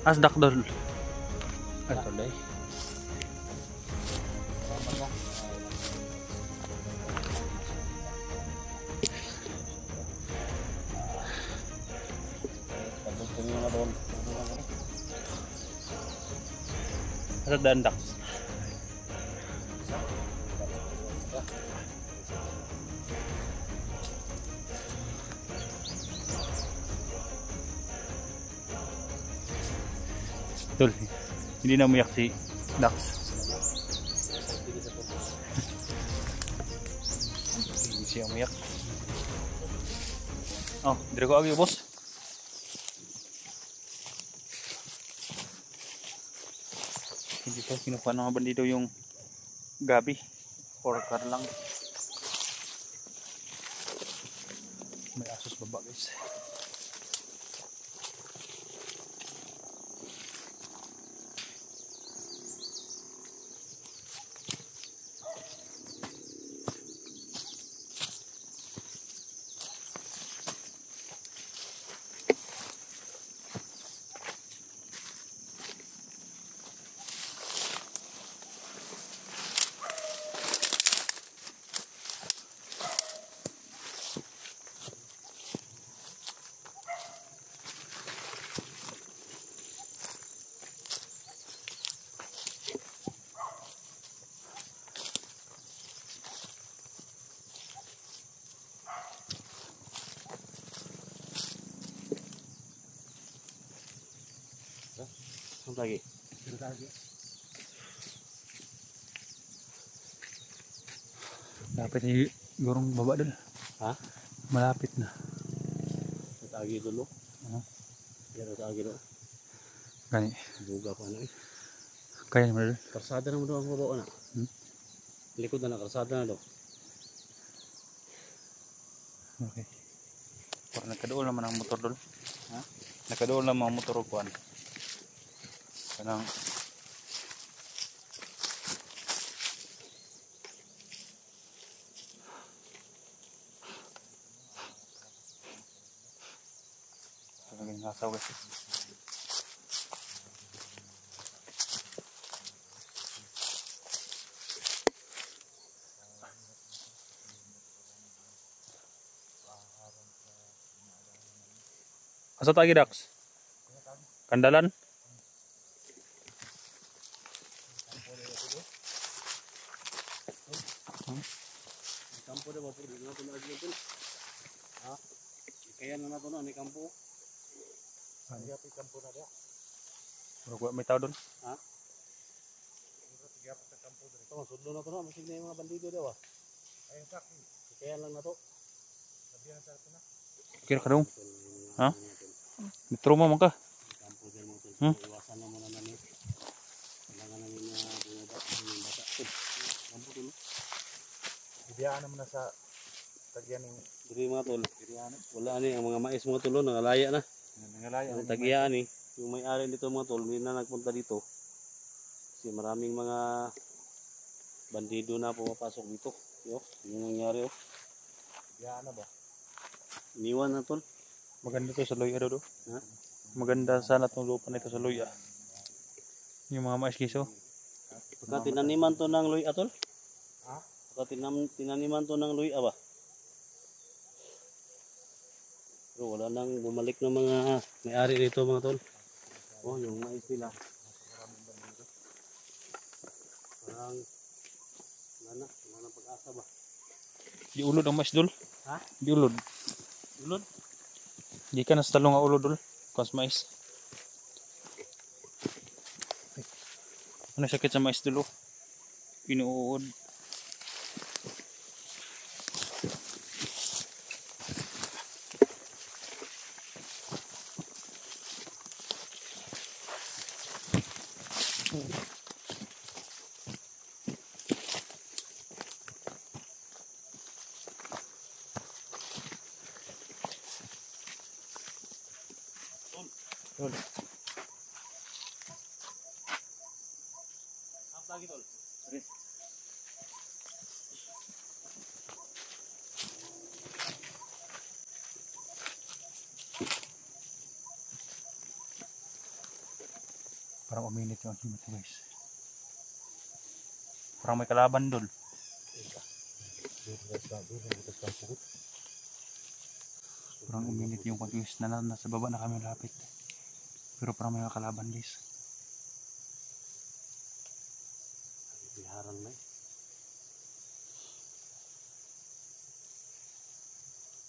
Asdak dol. Ato day. Ada dandak. Tol, hindi na umiyak si Dax. Hindi siya umiyak. Oh, dire ko agi boss. Hindi pa kinukuha ng mga bandido yung gabi. Orcar lang. May asos baba guys. Lagi. Malapit na gurong baba dun. Ha? Malapit na. Tagi dulu. Pero tagi dulu. Gani. Buga pa na eh. Kaya naman dun. Karsada naman doon ang baba na. Likod na karsada na doon. Okay. Parang nagkadoon naman ang motor dun. Ha? Nagkadoon naman ang motor kuan. Kanang talagang nasaw guys. Asa tagi Dax? Kandalan? Kampo dah bapur na to lagi ito. Ha? Kaya na nato na ni kampo. Ano pi kampo na dia? Wala may tao doon. Ha? Tiga pa kampo dito. To sudlo na to na masig na mga bandido daw ah. Ay tak. Kaya lang na to. Sabihan sa to na. Kira ka dong. Ha? Trauma man ka. Kampo din mo to. Iwasan na muna na ni. Kailangan namin na bumaba ng bata. Kampo dulu. Biyaan naman na sa tagyan ng diri mga tol. Wala ni ang mga mais mga tulo nangalaya na. nangalaya. Ang tagian ni yung may-ari nito mga tol, hindi na nagpunta dito. Kasi maraming mga bandido na pumapasok dito. Yo, yung nangyari oh. Biyaan na ba? Iniwan na tol. Maganda to sa Luya do. Ha? Maganda sana tong lupa nito sa Luya. Yung mga mais kiso. Pagka tinaniman to ng luya tol. Ha? Pagka tinaniman to ng luya ba? Pero wala nang bumalik ng mga may-ari dito mga tol. Oh, yung mais nila. Parang Wala na pag-asa ba? Di ulod ang mais dul. Ha? Di ulod. Ulod? Di ka na sa talong nga ulod dul. Kans mais. Ano sakit sa mais dul oh. Inuud. Tol. Apa lagi tol? Sorry. Parang uminit yung himat guys. Parang may kalaban dul. Parang uminit yung guys. Nasa baba na kami lapit. Pero parang may kalaban guys. Biharan na eh.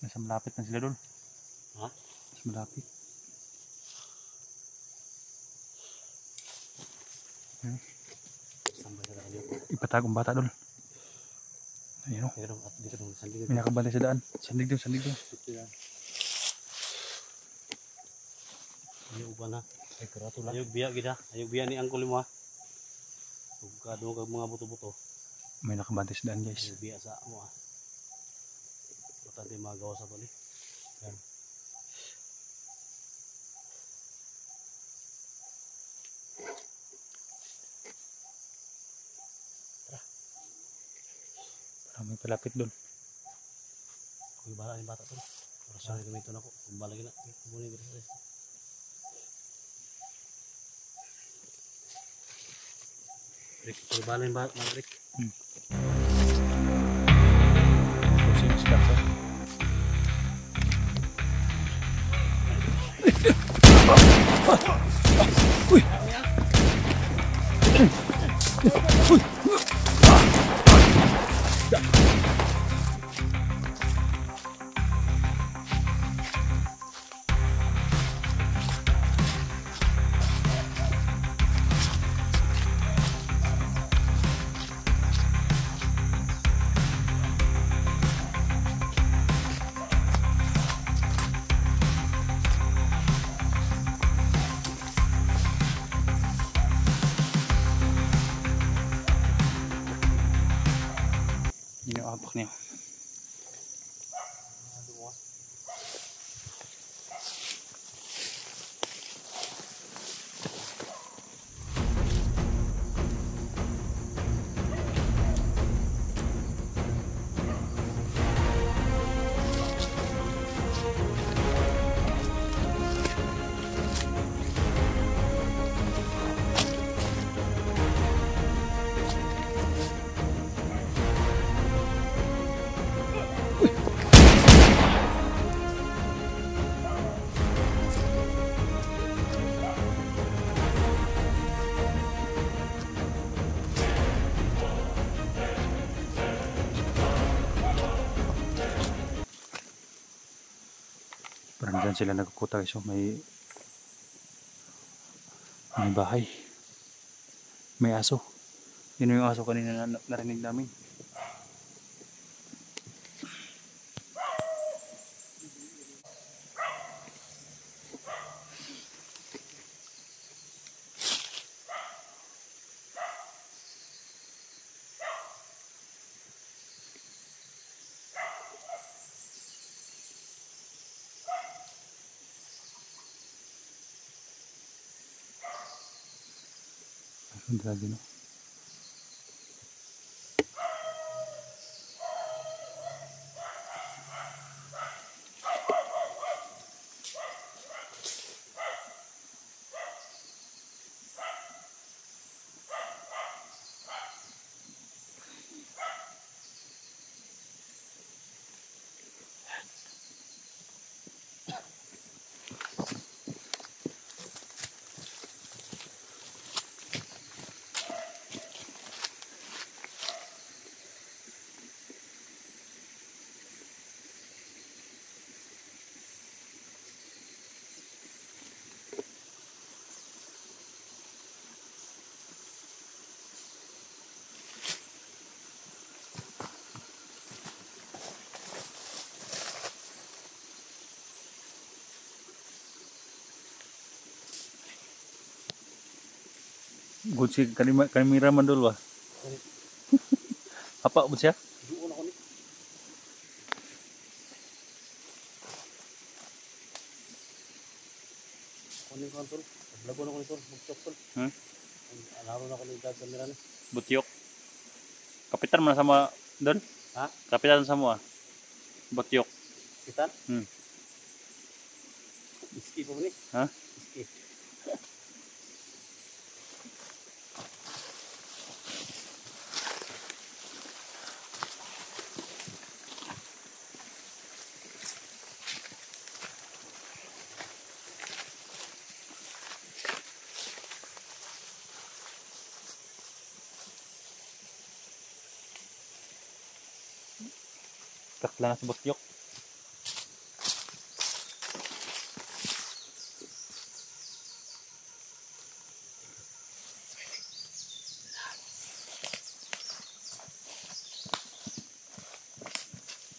Nasa malapit na sila dul. Ha? Nasa malapit. Sambay sa kanya. Ipatagong bata dul. Ayun o. Pero at dito nung sandig. May nakabantay sa daan. Sandig doon, sandig doon. Ayaw ba na? Ayaw biya gida. Ayaw biya ni angkol mo ha. Kadung kag mga buto-buto. May nakabantay sa daan guys. Ayaw biya sa mo ha. Patante magawa sa tuli. Yan. Parang may palapit doon. Kung bala ni bata tol. Para sa gamito na ko. Kung bala gina. Muna gina sa rest. Rick, kung bala ni bata Rick. Pusing start sa. Uy! Uy! Iniapak niya. Parang dyan sila nagkukuta guys. So may bahay. May aso. Yun yung aso kanina na narinig namin. Grabe no. Good si kameraman dul ba? Apa ba siya? Doon ako ni. Kunin ko tol. Lago na ko ni tol. Bugtok tol. Naroon ako ni camera ni. Butyok. Kapitan man sama dul? Ha? Kapitan sama ah. Butyok. Kitan? Hmm. Iski pa mo ni. Ha? Iski. Kakla na sa butyok.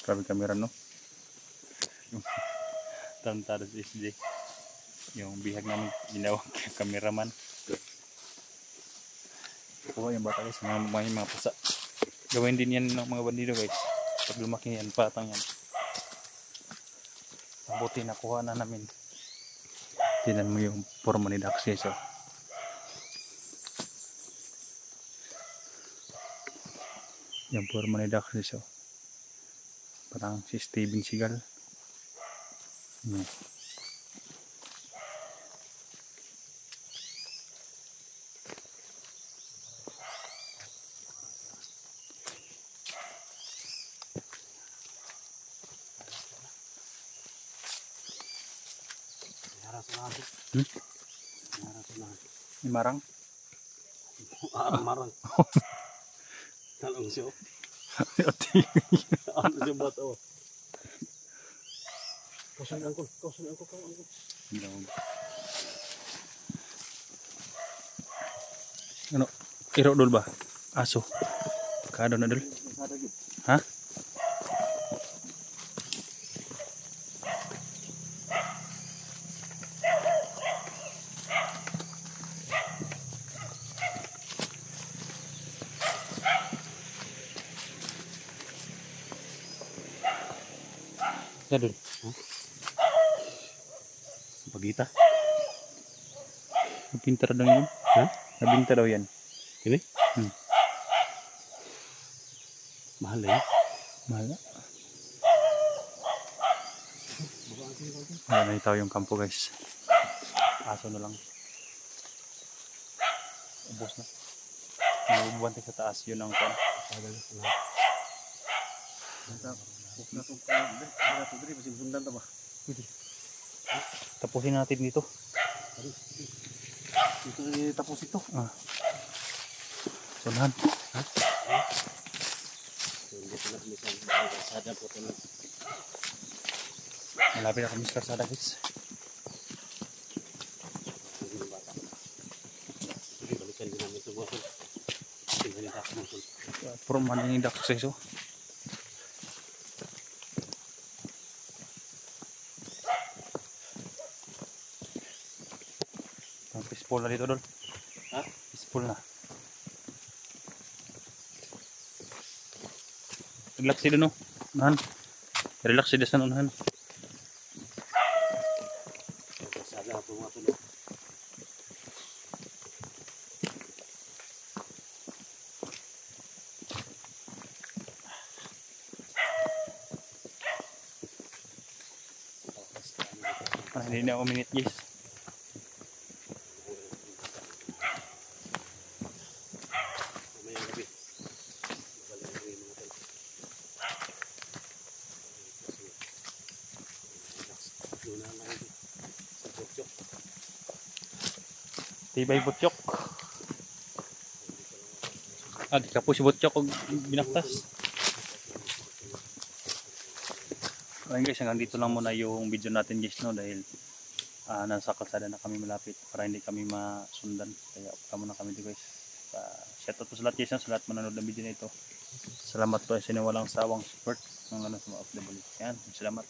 Grabe kamera no. Tarantado si SJ. Yung bihag namin ginawa kay kameraman. Kuha yung bata guys, mga pasa. Gawin din yan ng mga bandido guys. Pag lumaki yan, patang yan. Mabuti nakuha na namin. Tingnan mo yung forma ni Daxis. Oh. Yung forma ni Daxis. Oh. Parang si Steven Seagal. Marang? Marang. Talong siya. Ano siya ba ito? Kausan angkol. Ano? Iro dul ba? Aso. Kado na dul? Ha? Dul. Pagita. Pintar daw yun. Ha? Nabinta daw yan. Ini? Mahal ya? Mahal na. Wala na itaw yung kampo guys. Aso na lang. Ubos na. Nabubuwan sa taas yun ang kan. Tapusin natin dito. Ito tapos ito. Sunahan. Ha? Hindi ko lang misang sada po ito. Malapit na kami sa karsada guys. Balikan din namin ito mga. Tingnan ka mo. Puro man yung Daxis. Peaceful na dito dol. Ha? Peaceful na. Relax sila no. Unahan. Relax sila sa unahan. Sada po mga tulo. Hindi na ako minute guys. Tibay butyok. Di ka po si butyok og binaktas. Ayun guys, hanggang dito lang muna yung video natin guys no, dahil nasa kalsada na kami malapit para hindi kami masundan. Kaya kamo na kami dito guys. Shout out po sa lahat guys, sa lahat manonood ng video na ito. Salamat po sa inyo walang sawang support ng sa mga OFW. Yan, salamat.